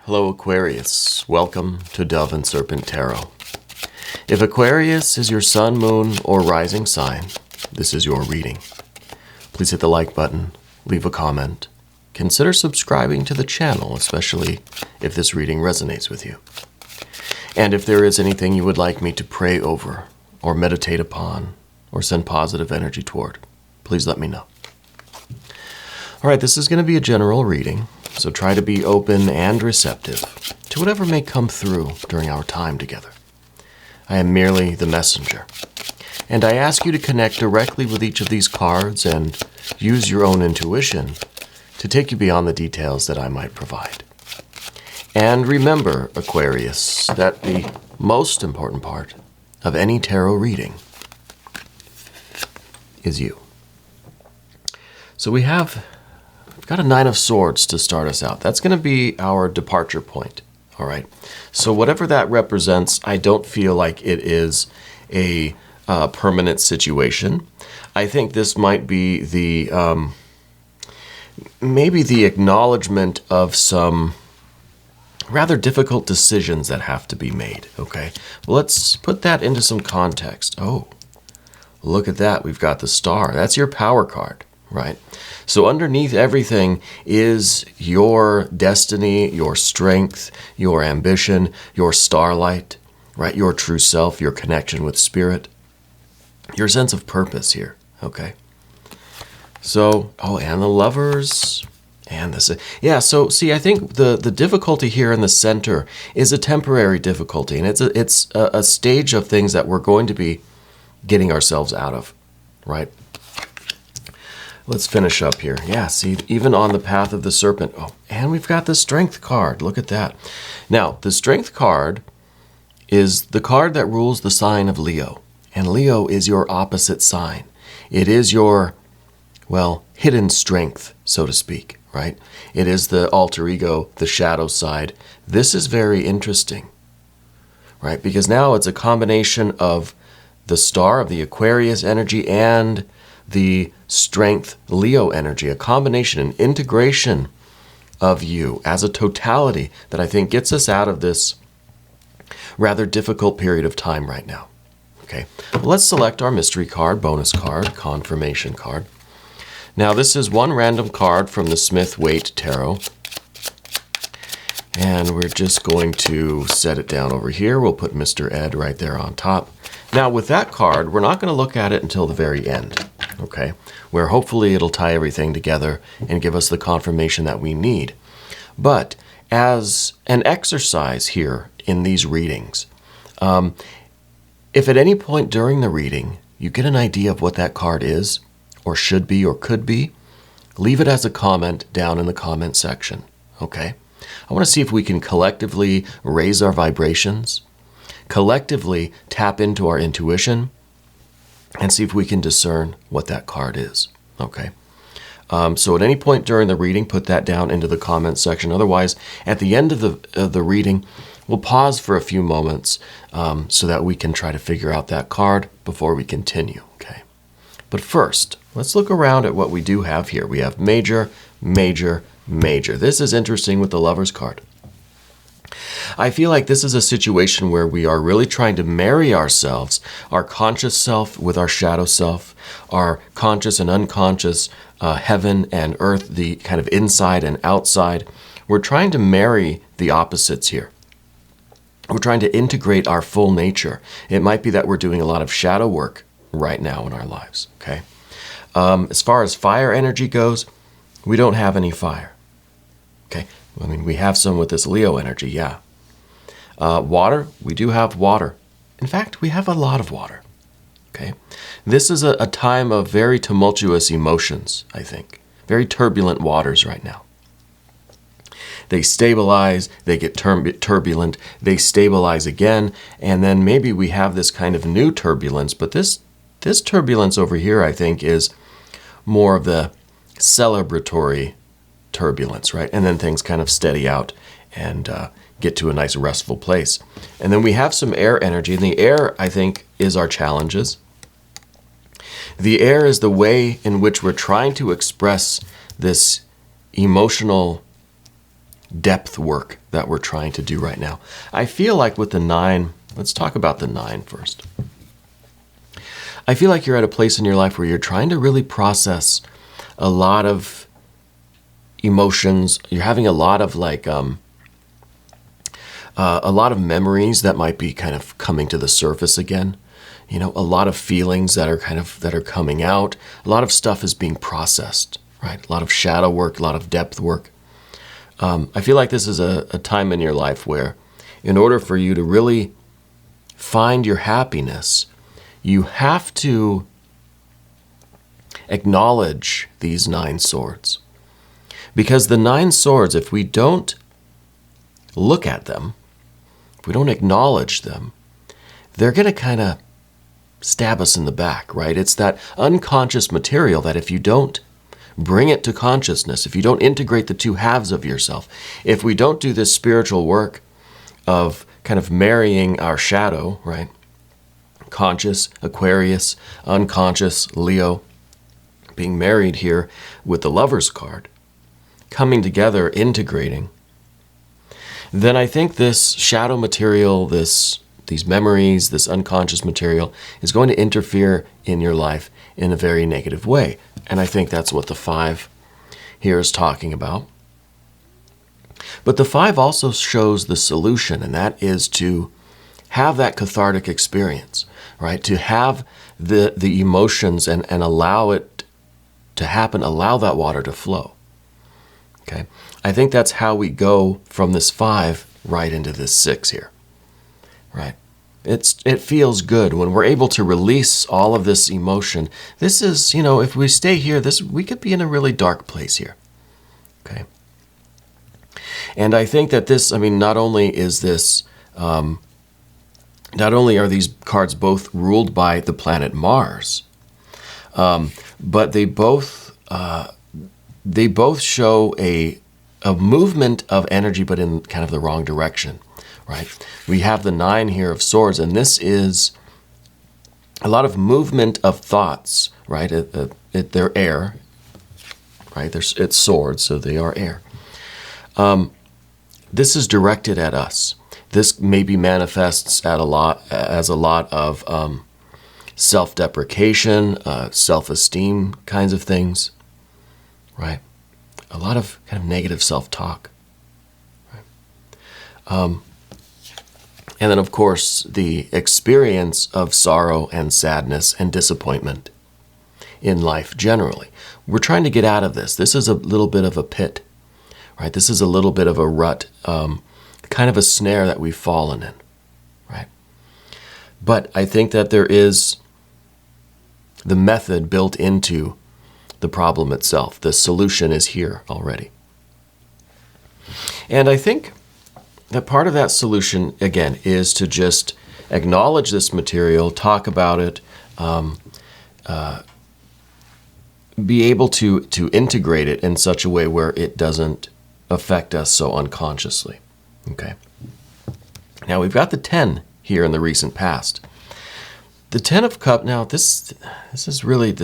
Hello Aquarius, welcome to Dove and Serpent Tarot. If Aquarius is your sun, moon, or rising sign, this is your reading. Please hit the like button, leave a comment, consider subscribing to the channel, especially if this reading resonates with you. And if there is anything you would like me to pray over, or meditate upon, or send positive energy toward, please let me know. All right, this is going to be a general reading, so try to be open and receptive to whatever may come through during our time together. I am merely the messenger, and I ask you to connect directly with each of these cards and use your own intuition to take you beyond the details that I might provide. And remember, Aquarius, that the most important part of any tarot reading is you. So we've got a Nine of Swords to start us out. That's going to be our departure point, all right? So whatever that represents, I don't feel like it is a permanent situation. I think this might be the, maybe the acknowledgement of some rather difficult decisions that have to be made, okay? Well, let's put that into some context. Oh, look at that. We've got the Star. That's your power card, right? So underneath everything is your destiny, your strength, your ambition, your starlight, right? Your true self, your connection with spirit, your sense of purpose here, okay? So, and the Lovers, and this, yeah, so see, I think the difficulty here in the center is a temporary difficulty, and it's a stage of things that we're going to be getting ourselves out of, right? Let's finish up here. Yeah, see, even on the path of the Serpent. Oh, and we've got the Strength card. Look at that. Now, the Strength card is the card that rules the sign of Leo. And Leo is your opposite sign. It is your, well, hidden strength, so to speak, right? It is the alter ego, the shadow side. This is very interesting, right? Because now it's a combination of the Star, of the Aquarius energy, and the Strength Leo energy, a combination, an integration of you as a totality that I think gets us out of this rather difficult period of time right now. Okay, well, let's select our mystery card, bonus card, confirmation card. Now this is one random card from the Smith-Waite Tarot. And we're just going to set it down over here. We'll put Mr. Ed right there on top. Now with that card, we're not going to look at it until the very end, okay? Where hopefully it'll tie everything together and give us the confirmation that we need. But as an exercise here in these readings, if at any point during the reading you get an idea of what that card is, or should be, or could be, leave it as a comment down in the comment section, okay? I want to see if we can collectively raise our vibrations, collectively tap into our intuition, and see if we can discern what that card is, okay? So at any point during the reading, put that down into the comment section. Otherwise, at the end of the reading, we'll pause for a few moments so that we can try to figure out that card before we continue, okay? But first, let's look around at what we do have here. We have major, major, major. This is interesting with the Lovers card. I feel like this is a situation where we are really trying to marry ourselves, our conscious self with our shadow self, our conscious and unconscious, heaven and earth, the kind of inside and outside. We're trying to marry the opposites here. We're trying to integrate our full nature. It might be that we're doing a lot of shadow work right now in our lives, okay? As far as fire energy goes, we don't have any fire, okay? I mean, we have some with this Leo energy, yeah. Water, we do have water. In fact, we have a lot of water, okay? This is a time of very tumultuous emotions, I think. Very turbulent waters right now. They stabilize, they get turbulent, they stabilize again, and then maybe we have this kind of new turbulence, but this turbulence over here, I think, is more of the celebratory turbulence, right? And then things kind of steady out and get to a nice restful place. And then we have some air energy, and the air, I think, is our challenges. The air is the way in which we're trying to express this emotional depth work that we're trying to do right now. I feel like with the 9, let's talk about the 9 first. I feel like you're at a place in your life where you're trying to really process a lot of emotions. You're having a lot of a lot of memories that might be kind of coming to the surface again. A lot of feelings that are coming out. A lot of stuff is being processed, right? A lot of shadow work, a lot of depth work. I feel like this is a time in your life where, in order for you to really find your happiness, you have to acknowledge these 9 swords. Because the 9 swords, if we don't look at them, if we don't acknowledge them, they're going to kind of stab us in the back, right? It's that unconscious material that if you don't bring it to consciousness, if you don't integrate the 2 halves of yourself, if we don't do this spiritual work of kind of marrying our shadow, right? Conscious, Aquarius, unconscious, Leo, being married here with the Lover's card, coming together, integrating, then I think this shadow material, these memories, this unconscious material is going to interfere in your life in a very negative way. And I think that's what the 5 here is talking about. But the 5 also shows the solution, and that is to have that cathartic experience, right? To have the emotions and allow it to happen, allow that water to flow. Okay? I think that's how we go from this 5 right into this 6 here, right? It feels good when we're able to release all of this emotion. This is, if we stay here, we could be in a really dark place here, okay? And I think that this, not only is this, not only are these cards both ruled by the planet Mars, but they both show a movement of energy, but in kind of the wrong direction, right? We have the 9 here of swords, and this is a lot of movement of thoughts, right? They're air, right? It's swords, so they are air. This is directed at us. This maybe manifests as a lot of self-deprecation, self-esteem kinds of things, right? A lot of kind of negative self-talk, right? And then, of course, the experience of sorrow and sadness and disappointment in life generally. We're trying to get out of this. This is a little bit of a pit, right? This is a little bit of a rut, kind of a snare that we've fallen in, right? But I think that there is the method built into the problem itself. The solution is here already. And I think that part of that solution, again, is to just acknowledge this material, talk about it, be able to integrate it in such a way where it doesn't affect us so unconsciously. Okay. Now we've got the 10 here in the recent past. The 10 of Cups, now this is really,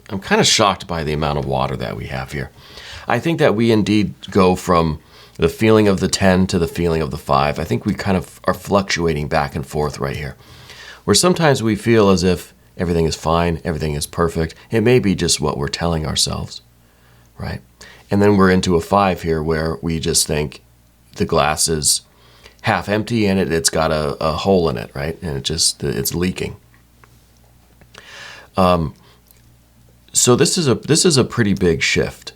I'm kind of shocked by the amount of water that we have here. I think that we indeed go from the feeling of the 10 to the feeling of the 5. I think we kind of are fluctuating back and forth right here, where sometimes we feel as if everything is fine, everything is perfect. It may be just what we're telling ourselves, right? And then we're into a 5 here where we just think the glass is half empty and it's got a hole in it, right? And it's leaking. So this is a pretty big shift,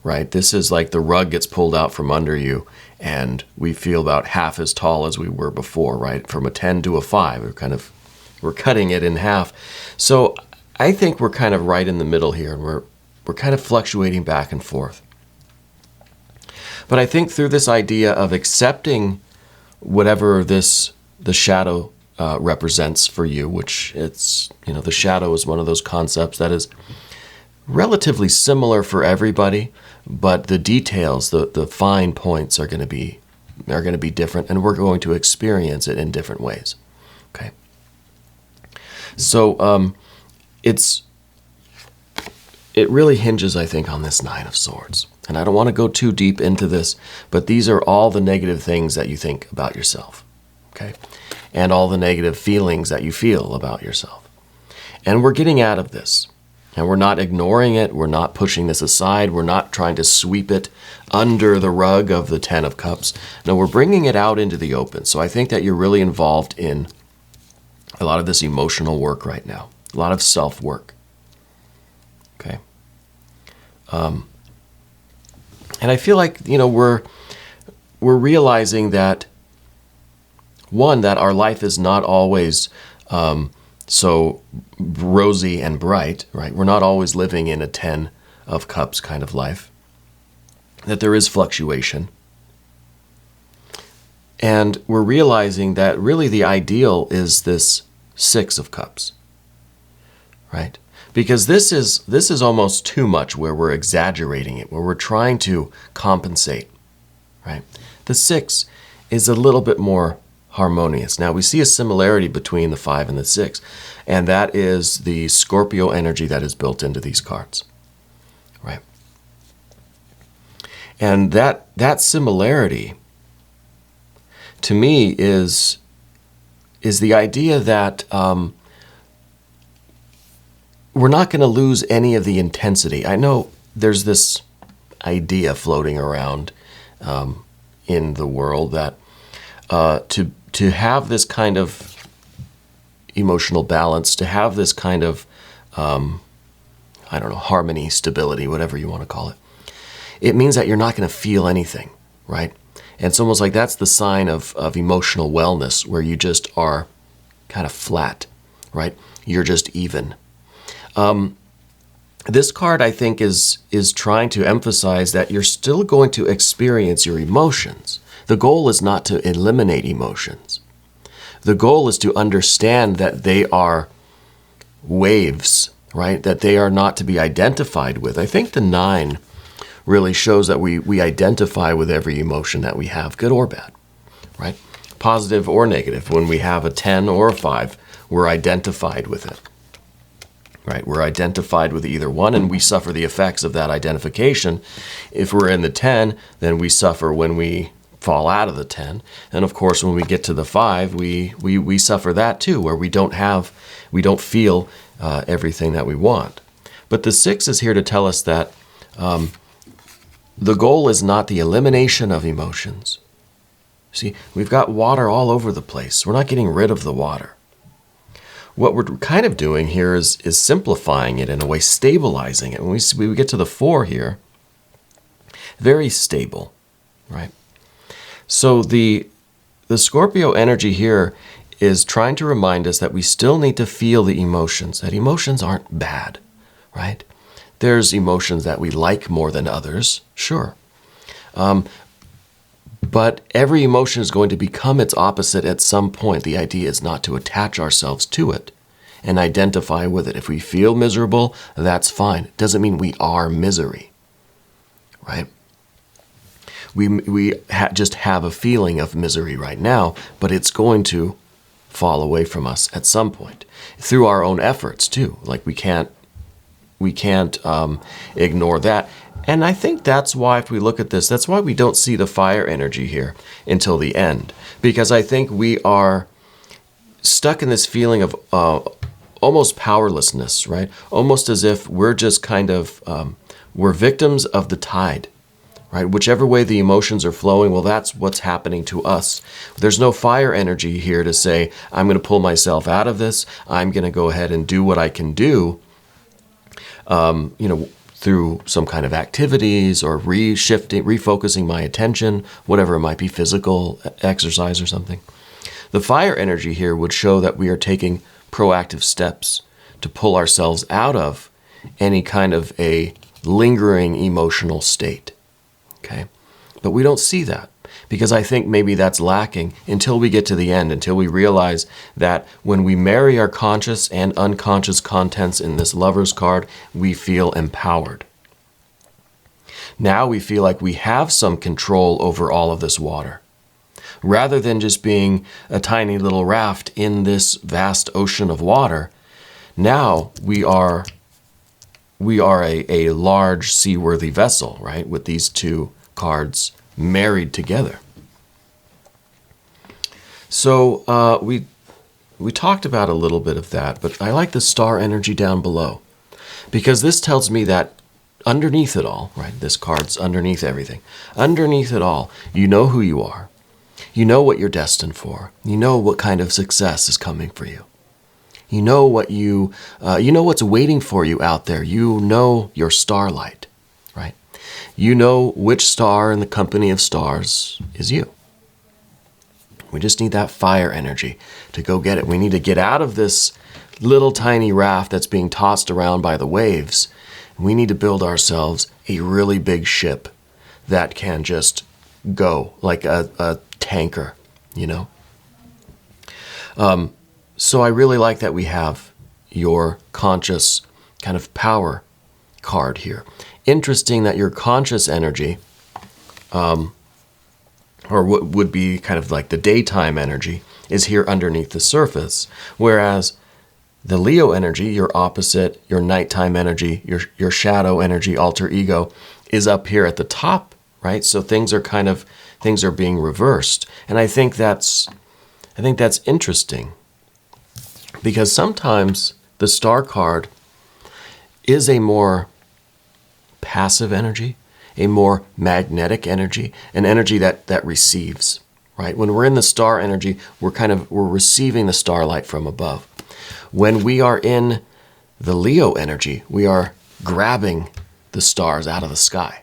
right? This is like the rug gets pulled out from under you and we feel about half as tall as we were before, right? From a 10 to a 5, we're cutting it in half. So I think we're kind of right in the middle here, and we're kind of fluctuating back and forth. But I think through this idea of accepting whatever the shadow represents for you, which it's, the shadow is one of those concepts that is relatively similar for everybody, but the details, the fine points are going to be different, and we're going to experience it in different ways. Okay. So it really hinges, I think, on this 9 of Swords. And I don't want to go too deep into this, but these are all the negative things that you think about yourself, okay? And all the negative feelings that you feel about yourself. And we're getting out of this. And we're not ignoring it. We're not pushing this aside. We're not trying to sweep it under the rug of the Ten of Cups. No, we're bringing it out into the open. So I think that you're really involved in a lot of this emotional work right now. A lot of self-work. Okay. And I feel like, we're realizing that, one, that our life is not always so rosy and bright, right? We're not always living in a 10 of Cups kind of life. That there is fluctuation. And we're realizing that really the ideal is this 6 of Cups, right? Because this is almost too much, where we're exaggerating it, where we're trying to compensate, right? The 6 is a little bit more harmonious. Now, we see a similarity between the 5 and the 6, and that is the Scorpio energy that is built into these cards, right? And that similarity, to me, is the idea that we're not going to lose any of the intensity. I know there's this idea floating around in the world that to have this kind of emotional balance, to have this kind of, harmony, stability, whatever you want to call it, it means that you're not going to feel anything, right? And it's almost like that's the sign of emotional wellness, where you just are kind of flat, right? You're just even. This card, I think, is trying to emphasize that you're still going to experience your emotions. The goal is not to eliminate emotions. The goal is to understand that they are waves, right? That they are not to be identified with. I think the 9 really shows that we identify with every emotion that we have, good or bad, right? Positive or negative. When we have a 10 or a 5, we're identified with it, right? We're identified with either one, and we suffer the effects of that identification. If we're in the 10, then we suffer when we fall out of the 10. And of course, when we get to the 5, we suffer that too, where we don't feel everything that we want. But the 6 is here to tell us that the goal is not the elimination of emotions. See, we've got water all over the place. We're not getting rid of the water. What we're kind of doing here is simplifying it in a way, stabilizing it. When we get to the 4 here, very stable, right? So the Scorpio energy here is trying to remind us that we still need to feel the emotions, that emotions aren't bad, right? There's emotions that we like more than others, sure. But every emotion is going to become its opposite at some point. The idea is not to attach ourselves to it and identify with it. If we feel miserable, that's fine. It doesn't mean we are misery, right? We just have a feeling of misery right now, but it's going to fall away from us at some point through our own efforts too. Like we can't ignore that. And I think that's why, if we look at this, that's why we don't see the fire energy here until the end. Because I think we are stuck in this feeling of almost powerlessness, right? Almost as if we're just kind of, we're victims of the tide, right? Whichever way the emotions are flowing, well, that's what's happening to us. There's no fire energy here to say, I'm going to pull myself out of this. I'm going to go ahead and do what I can do, through some kind of activities or refocusing my attention, whatever it might be, physical exercise or something. The fire energy here would show that we are taking proactive steps to pull ourselves out of any kind of a lingering emotional state, okay? But we don't see that, because I think maybe that's lacking until we get to the end, until we realize that when we marry our conscious and unconscious contents in this Lover's card, we feel empowered. Now we feel like we have some control over all of this water. Rather than just being a tiny little raft in this vast ocean of water, now we are we are a large seaworthy vessel, right? With these two cards married together. So we talked about a little bit of that, but I like the star energy down below because this tells me that underneath it all, right? This card's underneath everything. Underneath it all, you know who you are. You know what you're destined for. You know what kind of success is coming for you. You know what you know what's waiting for you out there. You know your starlight, right? You know which star in the company of stars is you. We just need that fire energy to go get it. We need to get out of this little tiny raft that's being tossed around by the waves. We need to build ourselves a really big ship that can just go like a tanker, you know? So I really like that we have your conscious kind of power card here. Interesting that your conscious energy, or what would be kind of like the daytime energy, is here underneath the surface, whereas the Leo energy, your opposite, your nighttime energy, your shadow energy, alter ego, is up here at the top, right? So things are being reversed, and I think that's interesting. Because sometimes the star card is a more passive energy, a more magnetic energy, an energy that receives, right? When we're in the star energy, we're receiving the starlight from above. When we are in the Leo energy, we are grabbing the stars out of the sky,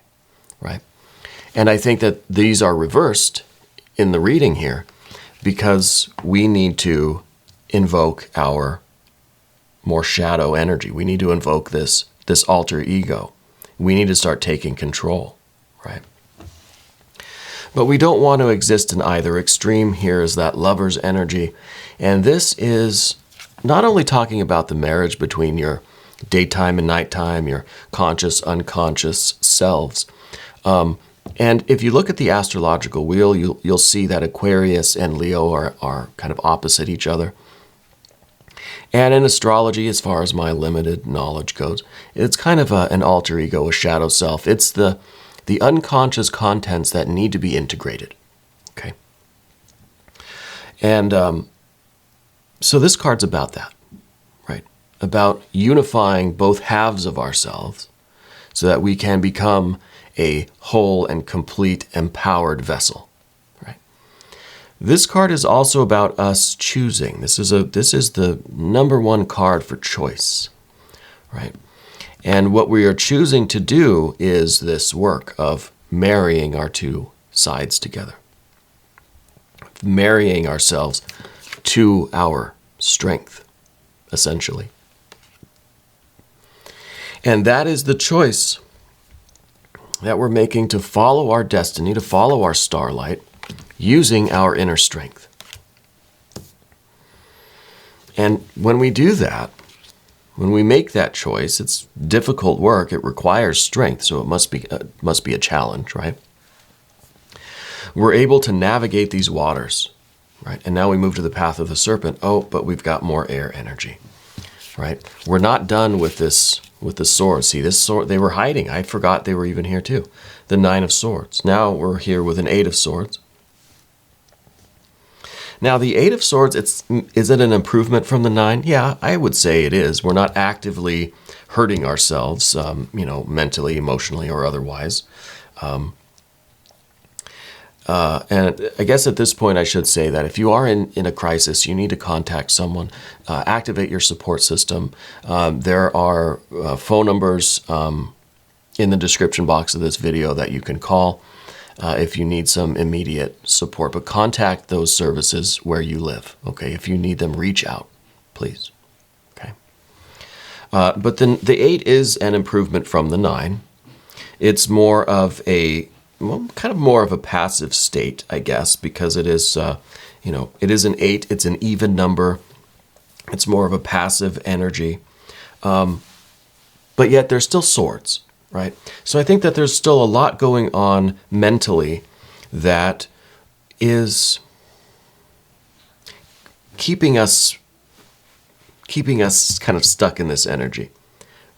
right? And I think that these are reversed in the reading here because we need to invoke our more shadow energy. We need to invoke this alter ego. We need to start taking control, right? But we don't want to exist in either extreme. Here is that lover's energy. And this is not only talking about the marriage between your daytime and nighttime, your conscious, unconscious selves. And if you look at the astrological wheel, you'll see that Aquarius and Leo are kind of opposite each other. And in astrology, as far as my limited knowledge goes, it's kind of an alter ego, a shadow self. It's the unconscious contents that need to be integrated. Okay. And so this card's about that, right? About unifying both halves of ourselves so that we can become a whole and complete empowered vessel. This card is also about us choosing. This is the number one card for choice, right? And what we are choosing to do is this work of marrying our two sides together, marrying ourselves to our strength, essentially. And that is the choice that we're making to follow our destiny, to follow our starlight, using our inner strength. And when we do that, when we make that choice, it's difficult work. It requires strength, so it must be a challenge, right? We're able to navigate these waters, right? And now we move to the path of the serpent. Oh, but we've got more air energy, right? We're not done with this, with the sword. See, this sword, they were hiding. I forgot they were even here too. The 9 of Swords. Now we're here with an 8 of Swords. Now, the 8 of Swords, is it an improvement from the 9? Yeah, I would say it is. We're not actively hurting ourselves, mentally, emotionally, or otherwise. And I guess at this point I should say that if you are in a crisis, you need to contact someone, activate your support system. There are phone numbers in the description box of this video that you can call if you need some immediate support. But contact those services where you live, okay? If you need them, reach out, please, okay? But then the 8 is an improvement from the 9. It's more of kind of more of a passive state, I guess, because it is, it is an 8. It's an even number. It's more of a passive energy. But yet there's still swords, right? So I think that there's still a lot going on mentally that is keeping us kind of stuck in this energy,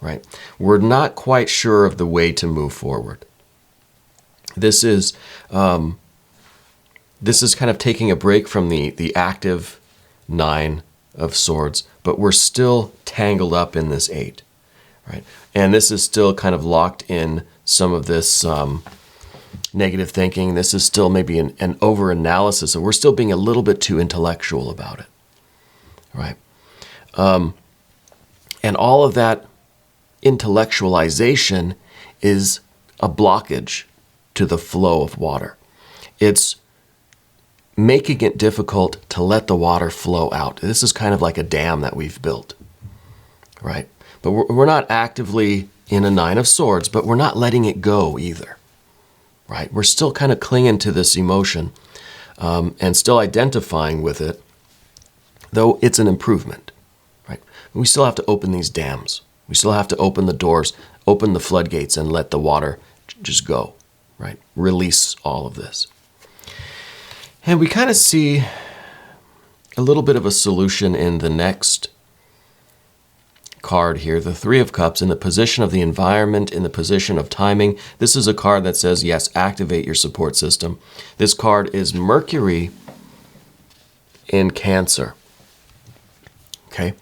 right? We're not quite sure of the way to move forward. This is kind of taking a break from the active 9 of Swords, but we're still tangled up in this 8, right? And this is still kind of locked in some of this negative thinking. This is still maybe an over-analysis, so we're still being a little bit too intellectual about it, right? And all of that intellectualization is a blockage to the flow of water. It's making it difficult to let the water flow out. This is kind of like a dam that we've built, right? But we're not actively in a 9 of Swords, but we're not letting it go either, right? We're still kind of clinging to this emotion and still identifying with it, though it's an improvement, right? We still have to open these dams. We still have to open the doors, open the floodgates, and let the water just go, right? Release all of this. And we kind of see a little bit of a solution in the next card here, the 3 of Cups, in the position of the environment, in the position of timing. This is a card that says, yes, activate your support system. This card is Mercury in Cancer, okay?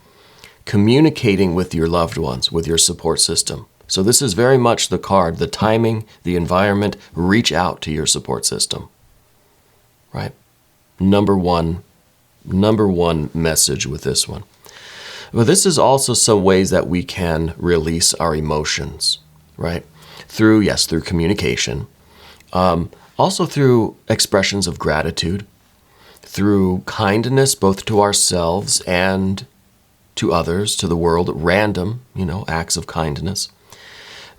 Communicating with your loved ones, with your support system. So this is very much the card, the timing, the environment, reach out to your support system. Right? Number one message with this one. But this is also some ways that we can release our emotions, right? Through communication. Also through expressions of gratitude, through kindness, both to ourselves and to others, to the world, random, acts of kindness.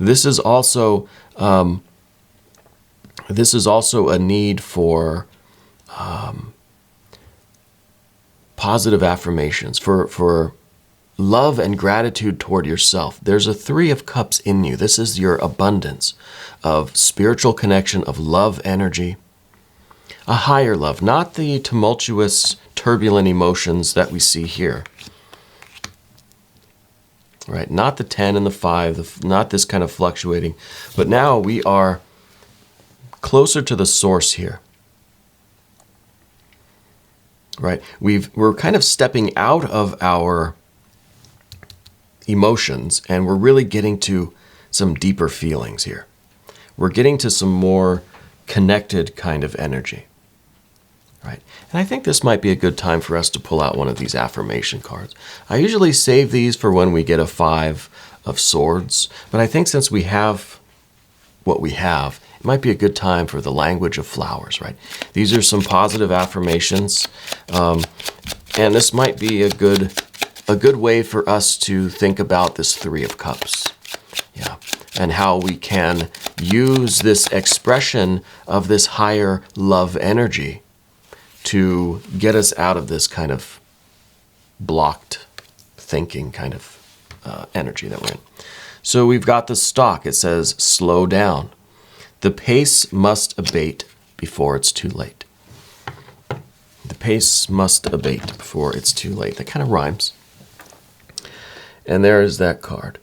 This is also a need for positive affirmations, for love and gratitude toward yourself. There's a 3 of Cups in you. This is your abundance of spiritual connection, of love energy, a higher love, not the tumultuous, turbulent emotions that we see here. Right? Not the 10 and the 5, not this kind of fluctuating, but now we are closer to the source here. Right? We're kind of stepping out of our emotions, and we're really getting to some deeper feelings here. We're getting to some more connected kind of energy. Right? And I think this might be a good time for us to pull out one of these affirmation cards. I usually save these for when we get a 5 of Swords, but I think since we have what we have, it might be a good time for the language of flowers, right? These are some positive affirmations, and this might be a good way for us to think about this 3 of Cups, and how we can use this expression of this higher love energy to get us out of this kind of blocked thinking kind of energy that we're in. So we've got the stock. It says, slow down. The pace must abate before it's too late. The pace must abate before it's too late. That kind of rhymes. And there is that card.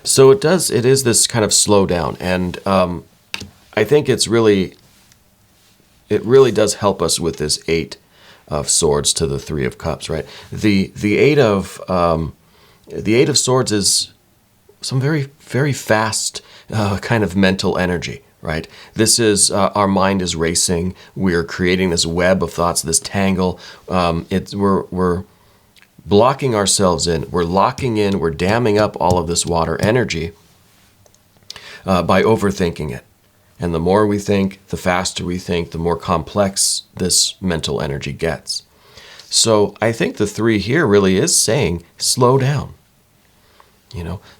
So it is this kind of slow down. And I think it really does help us with this 8 of Swords to the 3 of Cups, right? The 8 of Swords is some very, very fast kind of mental energy, right? This is our mind is racing. We're creating this web of thoughts, this tangle. We're blocking ourselves in. We're locking in. We're damming up all of this water energy by overthinking it. And the more we think, the faster we think, the more complex this mental energy gets. So I think the 3 here really is saying, slow down.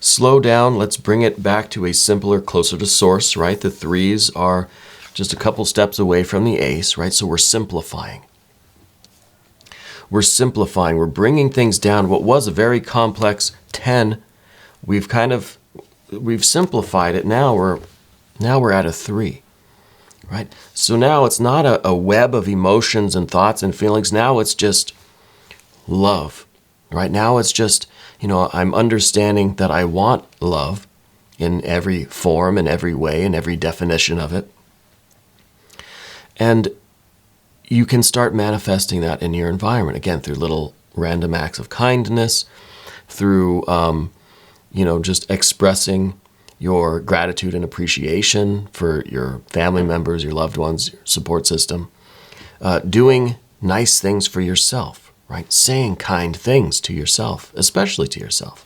Slow down. Let's bring it back to a simpler, closer to source, right? The 3s are just a couple steps away from the ace, right? So we're simplifying. We're simplifying. We're bringing things down. What was a very complex 10, we've simplified it. Now we're at a 3, right? So now it's not a web of emotions and thoughts and feelings. Now it's just love, right? Now it's just I'm understanding that I want love in every form, in every way, in every definition of it. And you can start manifesting that in your environment, again, through little random acts of kindness, through, just expressing your gratitude and appreciation for your family members, your loved ones, your support system, doing nice things for yourself, right? Saying kind things to yourself, especially to yourself.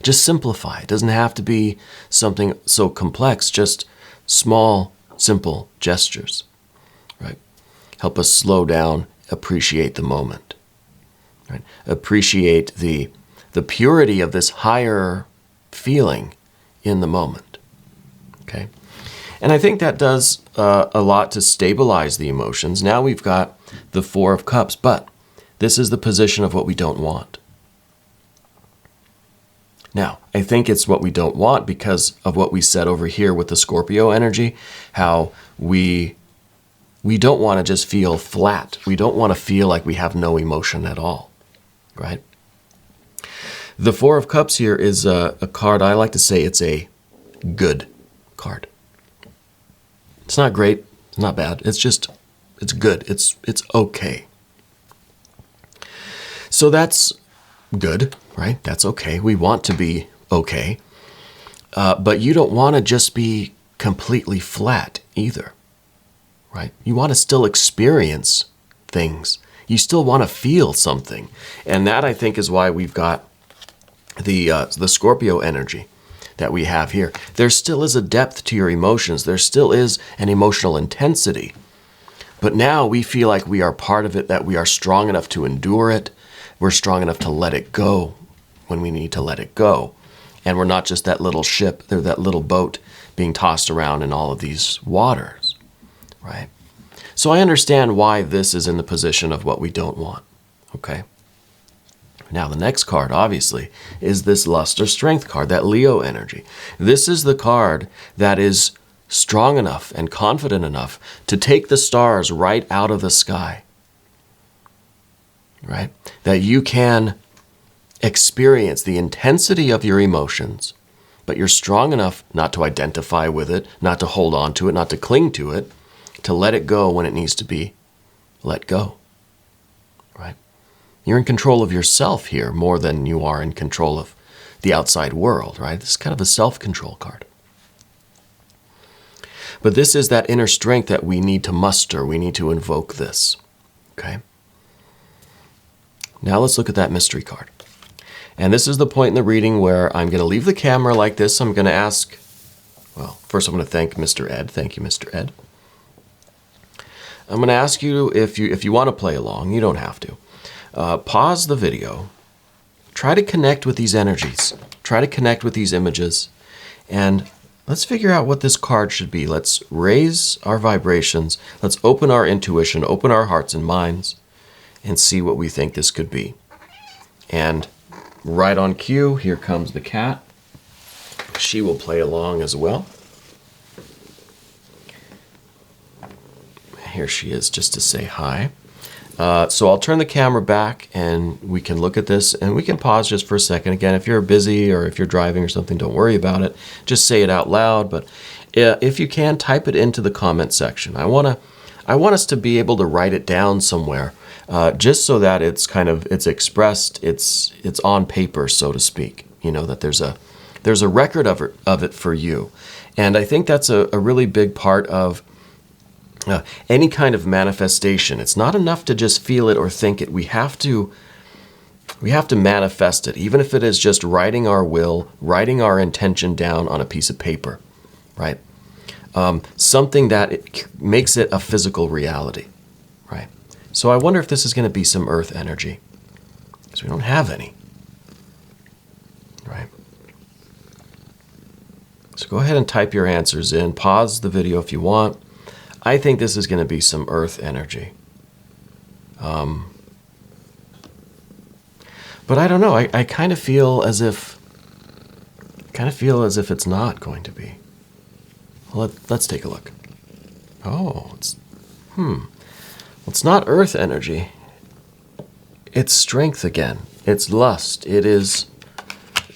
Just simplify. It doesn't have to be something so complex, just small, simple gestures, right? Help us slow down, appreciate the moment, right? Appreciate the purity of this higher feeling in the moment, okay? And I think that does a lot to stabilize the emotions. Now we've got the Four of Cups, but this is the position of what we don't want. Now, I think it's what we don't want because of what we said over here with the Scorpio energy, how we don't want to just feel flat. We don't want to feel like we have no emotion at all, right? The Four of Cups here is a card, I like to say it's a good card. It's not great, it's not bad, it's good, it's okay. So that's good, right? That's okay. We want to be okay. But you don't want to just be completely flat either, right? You want to still experience things. You still want to feel something. And that, I think, is why we've got the Scorpio energy that we have here. There still is a depth to your emotions. There still is an emotional intensity. But now we feel like we are part of it, that we are strong enough to endure it. We're strong enough to let it go when we need to let it go. And we're not just that little ship, or that little boat being tossed around in all of these waters, right? So I understand why this is in the position of what we don't want, okay? Now the next card, obviously, is this Lust or Strength card, that Leo energy. This is the card that is strong enough and confident enough to take the stars right out of the sky, right? That you can experience the intensity of your emotions, but you're strong enough not to identify with it, not to hold on to it, not to cling to it, to let it go when it needs to be let go, right? You're in control of yourself here more than you are in control of the outside world, right? This is kind of a self-control card. But this is that inner strength that we need to muster. We need to invoke this, okay? Now let's look at that mystery card. And this is the point in the reading where I'm going to leave the camera like this. I'm going to ask, well, first I'm going to thank Mr. Ed. Thank you, Mr. Ed. I'm going to ask you if you want to play along. You don't have to. Pause the video. Try to connect with these energies. Try to connect with these images. And let's figure out what this card should be. Let's raise our vibrations. Let's open our intuition, open our hearts and minds, and see what we think this could be. And right on cue, here comes the cat. She will play along as well. Here she is just to say hi. So I'll turn the camera back and we can look at this and we can pause just for a second. Again, if you're busy or if you're driving or something, don't worry about it. Just say it out loud. But if you can, type it into the comment section. I want us to be able to write it down somewhere, just so that it's expressed, it's on paper, so to speak. You know, that there's a record of it for you. And I think that's a really big part of any kind of manifestation. It's not enough to just feel it or think it. We have to manifest it, even if it is just writing our will, writing our intention down on a piece of paper, right? Something that makes it a physical reality, right? So I wonder if this is going to be some earth energy, because we don't have any, right? So go ahead and type your answers in. Pause the video if you want. I think this is going to be some earth energy. But I don't know. I kind of feel as if it's not going to be. Well, let's take a look. Oh, it's not earth energy. it's strength again. It's lust. It is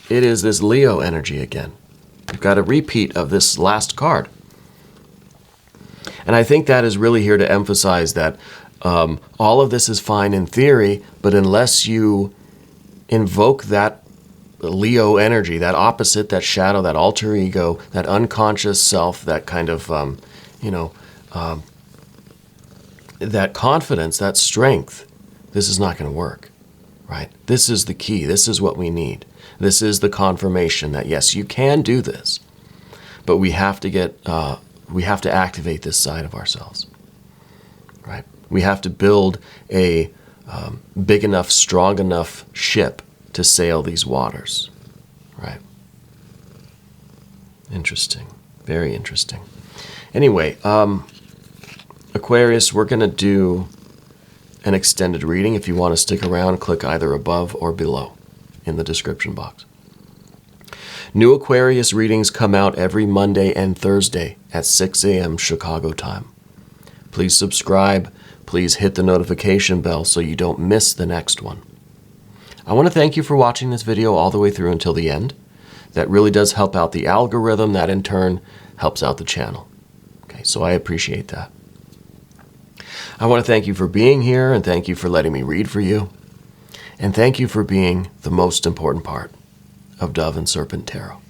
this Leo energy again. We've got a repeat of this last card. And I think that is really here to emphasize that all of this is fine in theory, but unless you invoke that Leo energy, that opposite, that shadow, that alter ego, that unconscious self, that kind of, that confidence, that strength, this is not going to work, right? This is the key. This is what we need. This is the confirmation that, yes, you can do this, but we have to activate this side of ourselves, right? We have to build a big enough, strong enough ship to sail these waters, right? Interesting. Very interesting. Anyway, Aquarius, we're going to do an extended reading. If you want to stick around, click either above or below in the description box. New Aquarius readings come out every Monday and Thursday at 6 a.m. Chicago time. Please subscribe. Please hit the notification bell so you don't miss the next one. I want to thank you for watching this video all the way through until the end. That really does help out the algorithm. That in turn helps out the channel. Okay, so I appreciate that. I want to thank you for being here, and thank you for letting me read for you. And thank you for being the most important part of Dove and Serpent Tarot.